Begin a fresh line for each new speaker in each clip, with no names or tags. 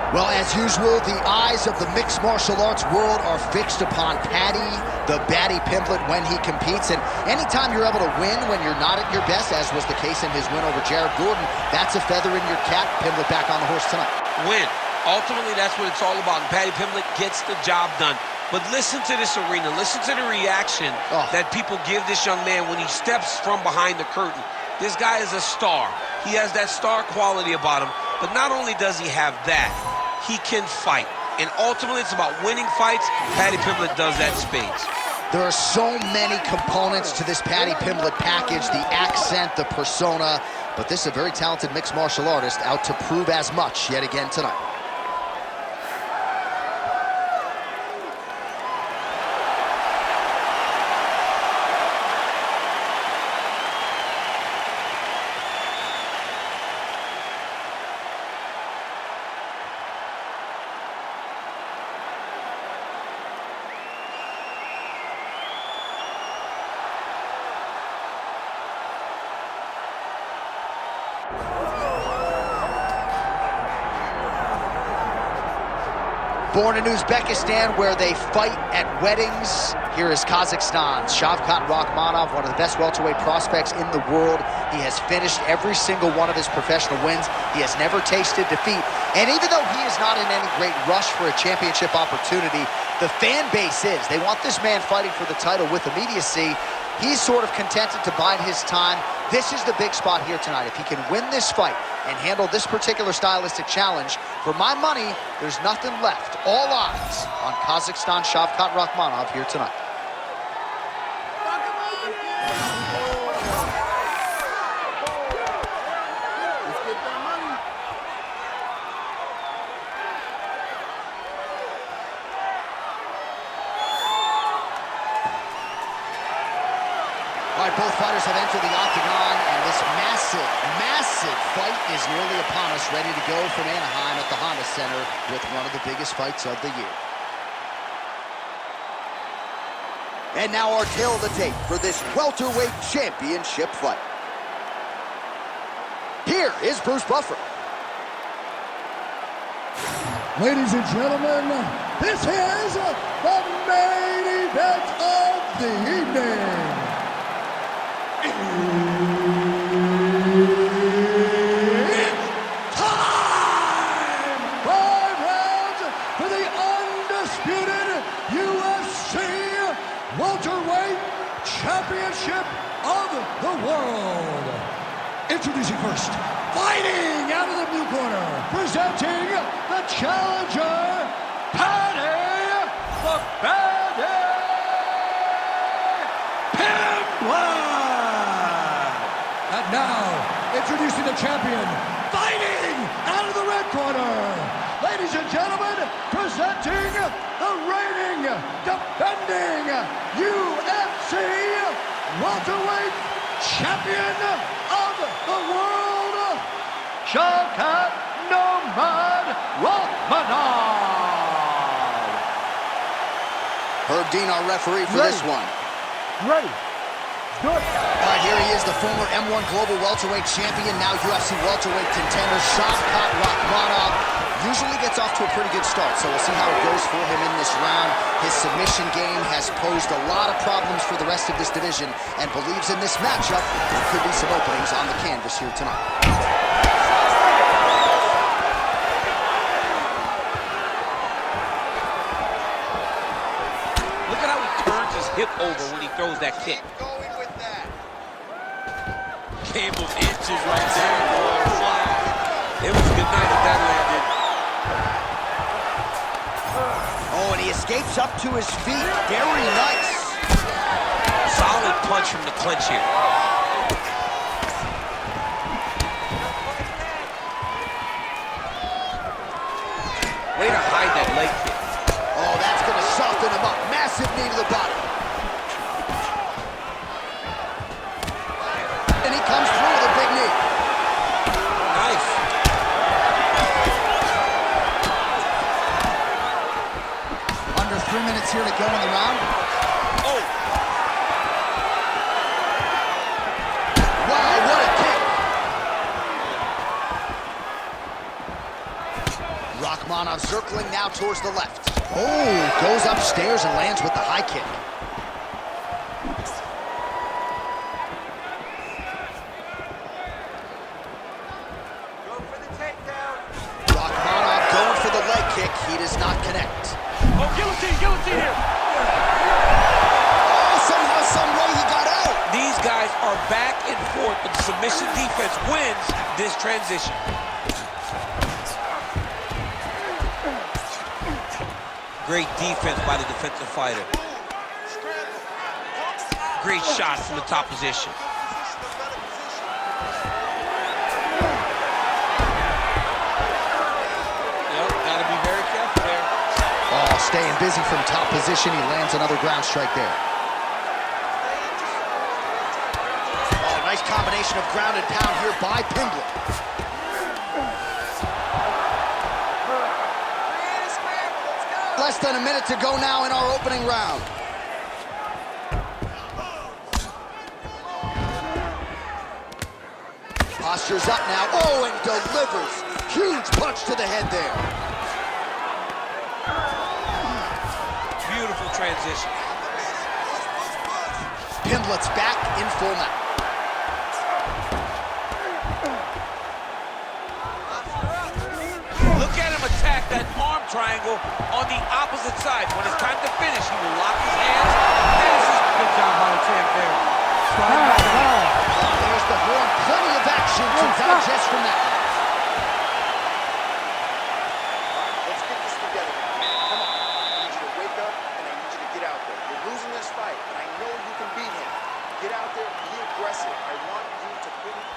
Well, as usual, the eyes of the mixed martial arts world are fixed upon Paddy, the Paddy Pimblett, when he competes. And anytime you're able to win when you're not at your best, as was the case in his win over Jared Gordon, that's a feather in your cap. Pimblett back on the horse tonight.
Win. Ultimately, that's what it's all about. And Paddy Pimblett gets the job done. But listen to this arena. Listen to the reaction that people give this young man when he steps from behind the curtain. This guy is a star. He has that star quality about him. But not only does he have that, he can fight. And ultimately, it's about winning fights. Paddy Pimblett does that in spades.
There are so many components to this Paddy Pimblett package, the accent, the persona. But this is a very talented mixed martial artist out to prove as much yet again tonight. Born in Uzbekistan, where they fight at weddings, here is Kazakhstan's Shavkat Rakhmonov, one of the best welterweight prospects in the world. He has finished every single one of his professional wins. He has never tasted defeat. And even though he is not in any great rush for a championship opportunity, the fan base is. They want this man fighting for the title with immediacy. He's sort of contented to bide his time. This is the big spot here tonight. If he can win this fight and handle this particular stylistic challenge, for my money, there's nothing left. All eyes on Kazakhstan Shavkat Rakhmonov here tonight. All right, both fighters have entered the octagon, and this massive fight is nearly upon us, ready to go from Anaheim at the Honda Center with one of the biggest fights of the year. And now our tale of the tape for this welterweight championship fight. Here is Bruce Buffer.
Ladies and gentlemen, this is the main event of the evening. It's time! 5 rounds for the undisputed UFC welterweight championship of the world. Introducing first, fighting out of the blue corner, presenting the challenger, Paddy the Paddy Pimblett. And now, introducing the champion, fighting out of the red corner. Ladies and gentlemen, presenting the reigning, defending UFC welterweight champion of the world, Shavkat Rakhmonov.
Herb Dean, our referee for this one.
Ready. Good.
All right, here he is, the former M1 Global Welterweight Champion, now UFC Welterweight Contender, Shavkat Rakhmonov. Usually gets off to a pretty good start, so we'll see how it goes for him in this round. His submission game has posed a lot of problems for the rest of this division, and believes in this matchup there could be some openings on the canvas here tonight.
Look at how he turns his hip over when he throws that kick. Game of inches right there. It was a good night if that landed.
Oh, and he escapes up to his feet. Very nice.
Solid punch from the clinch here. Way to hide that leg kick.
Oh, that's going to soften him up. Massive knee to the body. And he comes through with a big knee.
Nice.
Under 3 minutes here to go in the round.
Oh.
Wow, what a kick. circling now towards the left. Oh, goes upstairs and lands with the high kick. Rakhmonov going for the leg kick. He does not connect.
Oh, guillotine here.
Oh, somehow, some way he got out.
These guys are back and forth, but the submission defense wins this transition. Great defense by the defensive fighter. Great shot from the top position. Yep, gotta be very careful there.
Oh, staying busy from top position. He lands another ground strike there. Oh, nice combination of ground and pound here by Pimblett. Less than a minute to go now in our opening round. Posture's up now. Oh, and delivers. Huge punch to the head there.
Beautiful transition.
Pimblett's back in full now.
Look at him attack that arm triangle on the opposite side. When it's time to finish, he will lock his hands. Good job by the champ there.
There's the horn. Plenty of action to digest from that.
Let's get this together. Come on. I need you to wake up, and I need you to get out there. You're losing this fight, and I know you can beat him. Get out there, be aggressive. I want you to put it.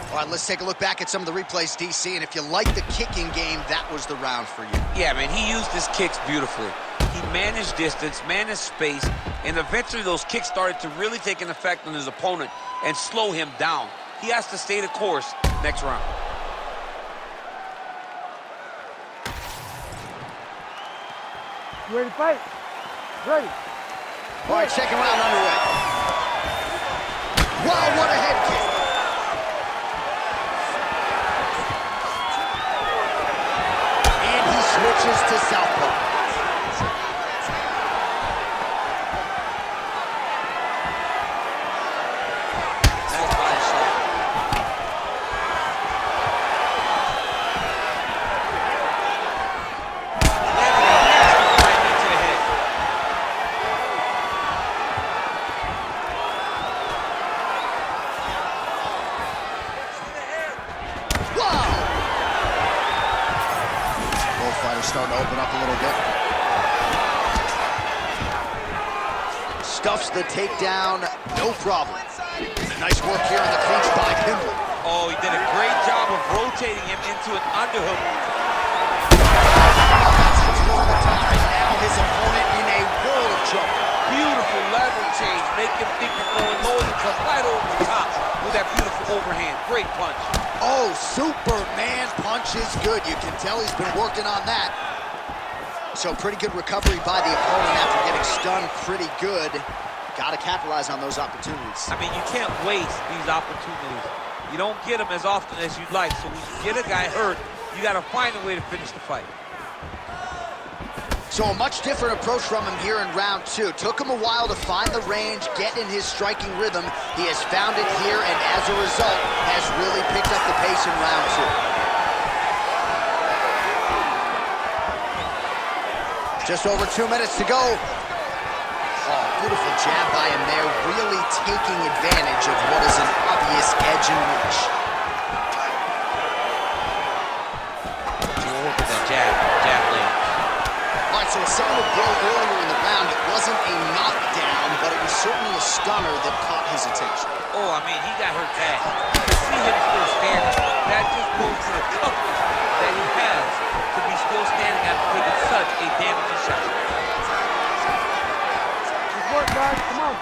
All right, let's take a look back at some of the replays, DC, and if you like the kicking game, that was the round for you.
Yeah, man, he used his kicks beautifully. He managed distance, managed space, and eventually those kicks started to really take an effect on his opponent and slow him down. He has to stay the course next round.
You ready to fight? Ready.
All right, second round underway. Wow, what a head kick. And he switches to southpaw.
Nice body shot. Landed a nasty right knee to the head.
Wow! Both fighters starting to open up a little bit. Stuffs the takedown, no problem. Nice work here on the clinch by Pimblett.
Oh, he did a great job of rotating him into an underhook.
And now his opponent in a world of trouble.
Beautiful level change. Make him think you're going low and come right over the top with that beautiful overhand. Great punch.
Oh, Superman punch is good. You can tell he's been working on that. So pretty good recovery by the opponent after getting stunned pretty good. Got to capitalize on those opportunities.
I mean, you can't waste these opportunities. You don't get them as often as you'd like. So when you get a guy hurt, you got to find a way to finish the fight.
So a much different approach from him here in round two. Took him a while to find the range, get in his striking rhythm. He has found it here, and as a result, has really picked up the pace in round two. Just over 2 minutes to go. Oh, beautiful jab by him there, really taking advantage of what is an obvious edge and reach.
Look at that jab lead.
All right, so a sound of blow earlier in the round. It wasn't a knockdown, but it was certainly a stunner that caught his attention.
Oh, I mean, he got hurt bad. To see him still standing, that just goes to the toughness that he has to be still standing after taking such a damaging shot.
Good work, guys. Come on.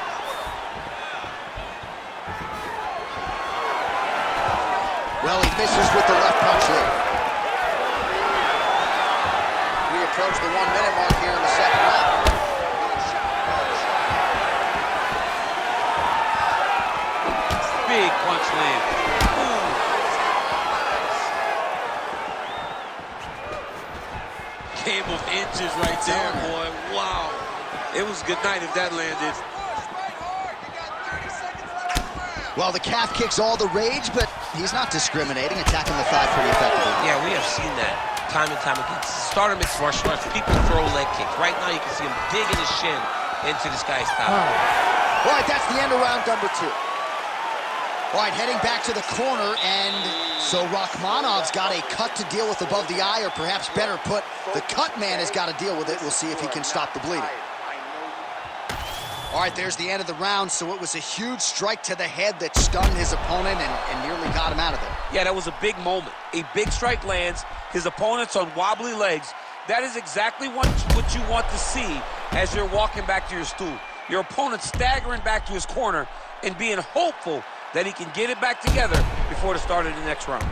Well, he misses with the left punch there. We approach the 1 minute mark here in the second round.
Big punch land. Ooh. It was good night if that landed.
Well, the calf kick's all the rage, but he's not discriminating, attacking the thigh pretty effectively.
Yeah, we have seen that time and time again. Starter mixed martial arts, people throw leg kicks. Right now, you can see him digging his shin into this guy's thigh.
All right, that's the end of round number 2. All right, heading back to the corner, and so Rakhmonov's got a cut to deal with above the eye, or perhaps better put, the cut man has got to deal with it. We'll see if he can stop the bleeding. All right, there's the end of the round, so it was a huge strike to the head that stunned his opponent and nearly got him out of there.
Yeah, that was a big moment. A big strike lands, his opponent's on wobbly legs. That is exactly what you want to see as you're walking back to your stool. Your opponent staggering back to his corner and being hopeful that he can get it back together before the start of the next round.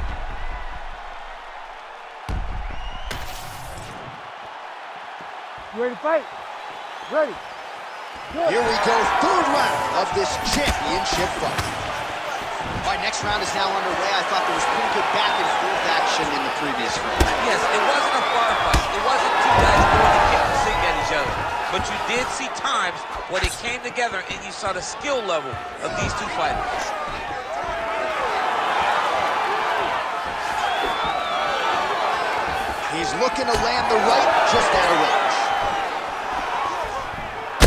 You ready to fight? Ready. Good.
Here we go, third round of this championship fight. All right, next round is now underway. I thought there was pretty good back and forth action in the previous round.
Yes, it wasn't a firefight. It wasn't two guys going to kick the sink at each other. But you did see times when it came together and you saw the skill level of these two fighters.
He's looking to land the right, just out of range.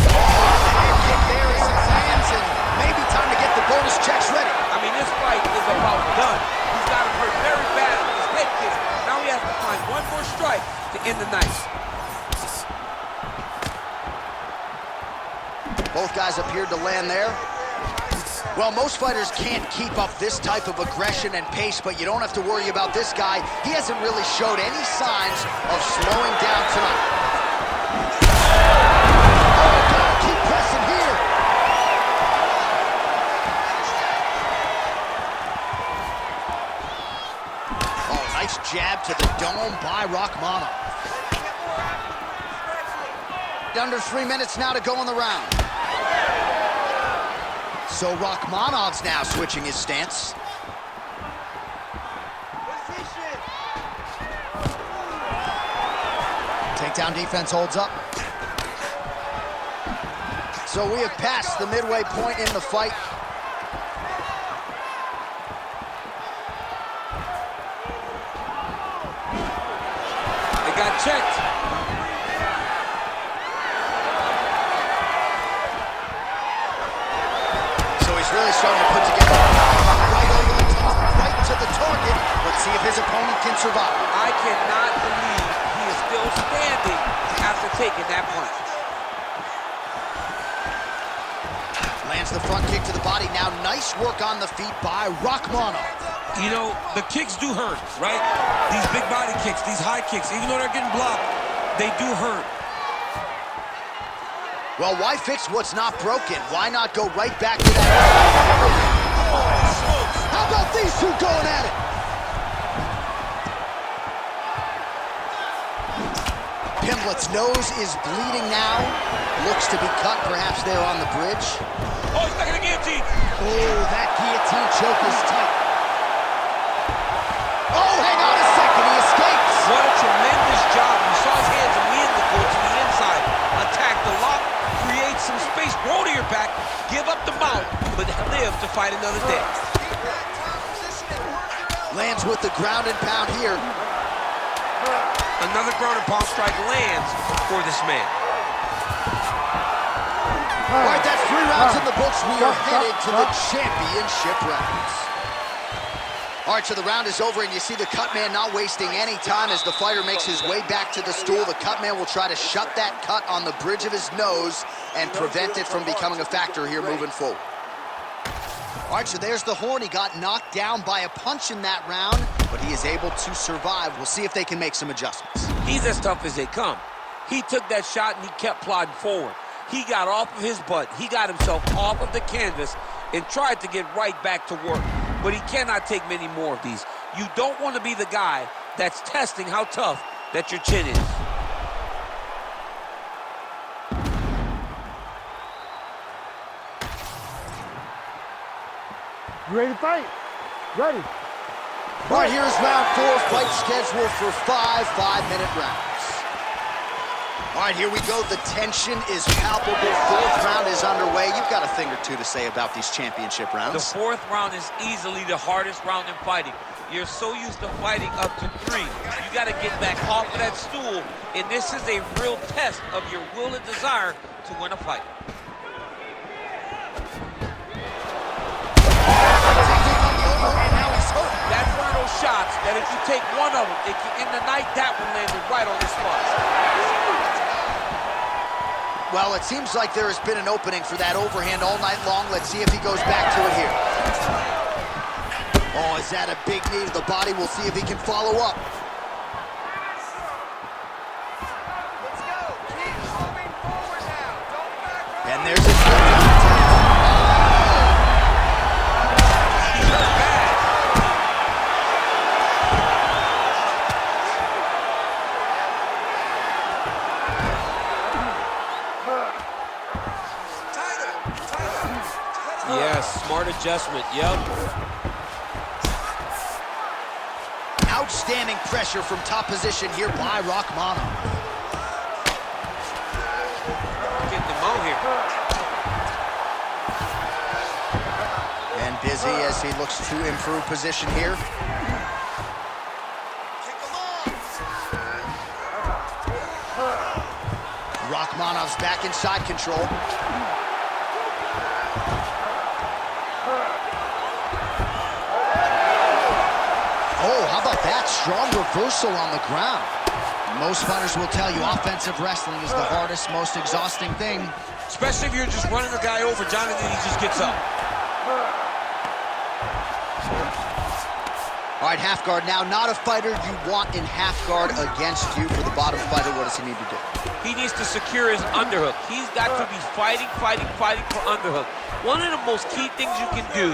Oh, the hand kick there as it lands, and maybe time to get the bonus checks ready.
I mean, this fight is about done. He's got him hurt very bad with his head kick. Now he has to find one more strike to end the night.
Both guys appeared to land there. Well, most fighters can't keep up this type of aggression and pace, but you don't have to worry about this guy. He hasn't really showed any signs of slowing down tonight. Oh, gotta keep pressing here. Oh, nice jab to the dome by Rakhmonov. Under 3 minutes now to go in the round. So Rakhmonov's now switching his stance. Takedown defense holds up. So we have passed the midway point in the fight.
They got checked.
Really starting to put together right over the top, right to the target. Let's see if his opponent can survive.
I cannot believe he is still standing after taking that punch.
Lands the front kick to the body. Now nice work on the feet by Rakhmonov.
You know, the kicks do hurt, right? These big body kicks, these high kicks, even though they're getting blocked, they do hurt.
Well, why fix what's not broken? Why not go right back to that? How about these two going at it? Pimblett's nose is bleeding now. Looks to be cut, perhaps there on the bridge.
Oh, he's stuck in the guillotine.
Oh, that guillotine choke is tight. Oh, hang on a second, he escapes.
What a tremendous job. You saw his hands immediately go to the inside. Attack the lock. Create some space, roll to your back, give up the mount, but live to fight another day.
Lands with the ground and pound here.
Another ground and pound strike lands for this man.
All right, that's 3 rounds in the books. We are headed to the championship rounds. All right, so the round is over, and you see the cut man not wasting any time as the fighter makes his way back to the stool. The cut man will try to shut that cut on the bridge of his nose and prevent it from becoming a factor here moving forward. All right, so there's the horn. He got knocked down by a punch in that round, but he is able to survive. We'll see if they can make some adjustments.
He's as tough as they come. He took that shot and he kept plodding forward. He got off of his butt. He got himself off of the canvas and tried to get right back to work. But he cannot take many more of these. You don't want to be the guy that's testing how tough that your chin is.
You ready to fight? Ready.
All right, here's round 4, fight scheduled for 5 5-minute rounds. All right, here we go. The tension is palpable. Fourth round is underway. You've got a thing or two to say about these championship rounds.
The fourth round is easily the hardest round in fighting. You're so used to fighting up to 3. You got to get back off of that stool, and this is a real test of your will and desire to win a fight. That's one of those shots that if you take one of them, in the night, that one landed right on the spot.
Well, it seems like there has been an opening for that overhand all night long. Let's see if he goes back to it here. Oh, is that a big knee to the body? We'll see if he can follow up.
Let's go. Keep moving forward now. Don't back up.
And there's a good
Yes, smart adjustment, yep.
outstanding pressure from top position here by Rakhmonov.
Getting them out here.
And busy as he looks to improve position here. Rakhmonov's back in side control. Oh, how about that? Strong reversal on the ground. Most fighters will tell you offensive wrestling is the hardest, most exhausting thing.
Especially if you're just running a guy over, John, and then he just gets up.
All right, half guard now. Not a fighter you want in half guard against you. For the bottom fighter, what does he need to do?
He needs to secure his underhook. He's got to be fighting for underhook. One of the most key things you can do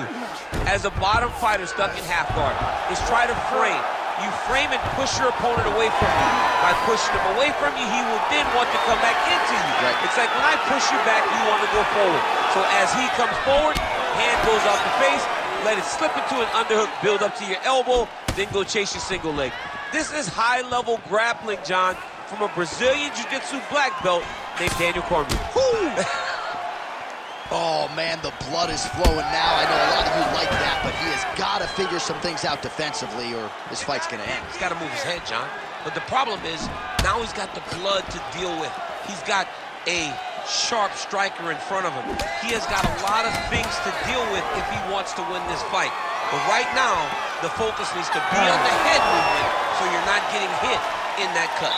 as a bottom fighter stuck in half guard is try to frame. You frame and push your opponent away from you. By pushing him away from you, he will then want to come back into you.
Right.
It's like when I push you back, you want to go forward. So as he comes forward, hand goes off the face, let it slip into an underhook, build up to your elbow, then go chase your single leg. This is high-level grappling, John, from a Brazilian Jiu-Jitsu black belt named Daniel Cormier.
Oh, man, the blood is flowing now. I know a lot of you like that, but he has got to figure some things out defensively or this fight's going to end.
He's got to move his head, John. But the problem is, now he's got the blood to deal with. He's got a sharp striker in front of him. He has got a lot of things to deal with if he wants to win this fight. But right now, the focus needs to be on the head movement so you're not getting hit in that cut.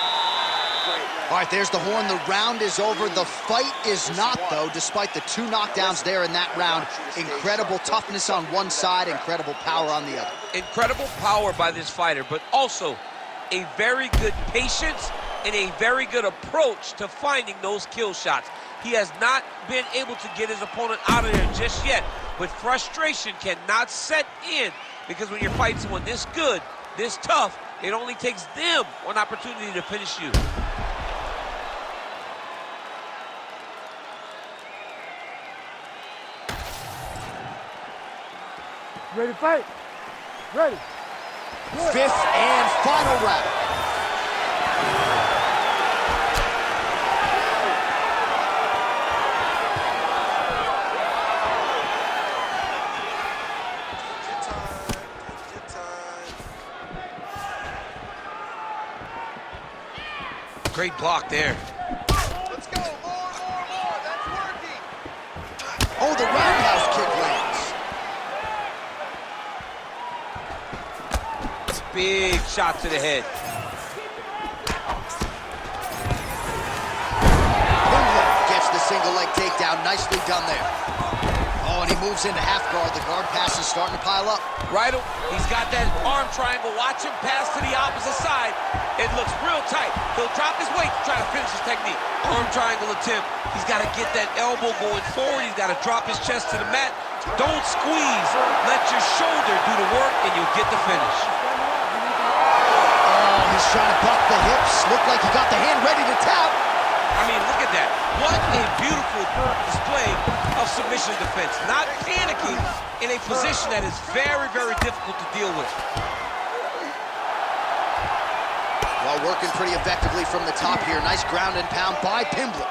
All right, there's the horn. The round is over. The fight is not, though, despite the 2 knockdowns there in that round. Incredible toughness on one side, incredible power on the other.
Incredible power by this fighter, but also a very good patience and a very good approach to finding those kill shots. He has not been able to get his opponent out of there just yet, but frustration cannot set in because when you're fighting someone this good, this tough, it only takes them one opportunity to finish you.
Ready to fight? Ready. Good.
5th and final round.
Great block there.
Let's go. More. That's working.
Oh, the roundhouse kick lands.
Big shot to the head.
Pimblett gets the single leg takedown. Nicely done there. Oh, and he moves into half guard. The guard pass is starting to pile up.
Right, he's got that arm triangle. Watch him pass to the opposite side. It looks real tight. He'll drop his weight to try to finish his technique. Arm triangle attempt. He's got to get that elbow going forward. He's got to drop his chest to the mat. Don't squeeze. Let your shoulder do the work, and you'll get the finish.
Oh, he's trying to buck the hips. Looked like he got the hand ready to tap.
I mean, look at that. What a beautiful display of submission defense. Not panicking in a position that is very, very difficult to deal with.
Well, working pretty effectively from the top here. Nice ground and pound by Pimblett.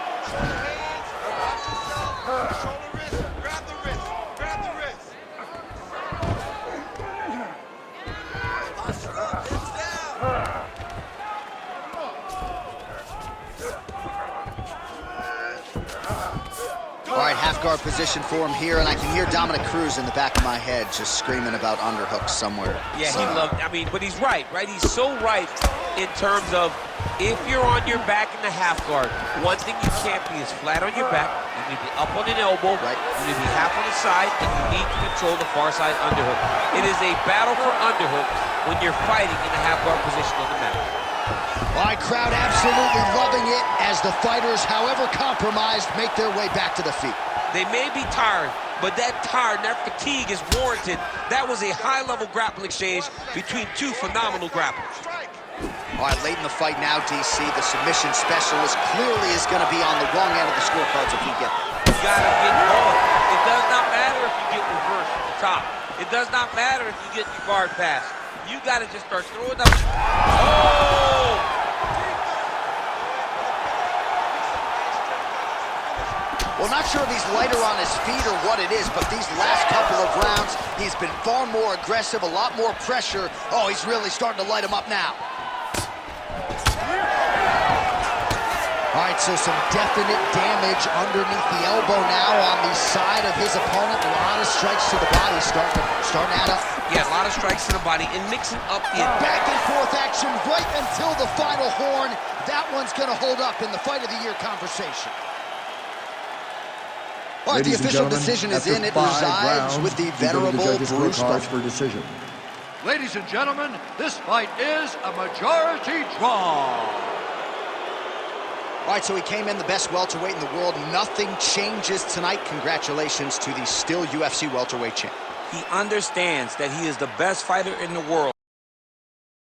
All right, half guard position for him here, and I can hear Dominic Cruz in the back of my head just screaming about underhooks somewhere.
Yeah, he loved, I mean, but he's right? He's so right in terms of if you're on your back in the half guard, one thing you can't be is flat on your back. You need to be up on an elbow,
right.
You need to be half on the side, and you need to control the far side underhook. It is a battle for underhook when you're fighting in the half guard position on the mat.
All right, crowd absolutely loving it as the fighters, however compromised, make their way back to the feet.
They may be tired, but that fatigue is warranted. That was a high-level grappling exchange between two phenomenal grapplers.
All right, late in the fight now, DC, the submission specialist clearly is going to be on the wrong end of the scorecards if we get there.
You got to get going. It does not matter if you get reversed at the top. It does not matter if you get your guard passed. You got to just start throwing up. Oh!
Well, not sure if he's lighter on his feet or what it is, but these last couple of rounds, he's been far more aggressive, a lot more pressure. Oh, he's really starting to light him up now. All right, so some definite damage underneath the elbow now on the side of his opponent. A lot of strikes to the body starting to add up.
Yeah, a lot of strikes to the body and mixing up the
back and forth action right until the final horn. That one's going to hold up in the fight of the year conversation. All right, the official decision is in. It resides with the venerable Bruce
for decision.
Ladies and gentlemen, this fight is a majority draw.
All right, so he came in the best welterweight in the world. Nothing changes tonight. Congratulations to the still UFC welterweight champ.
He understands that he is the best fighter in the world.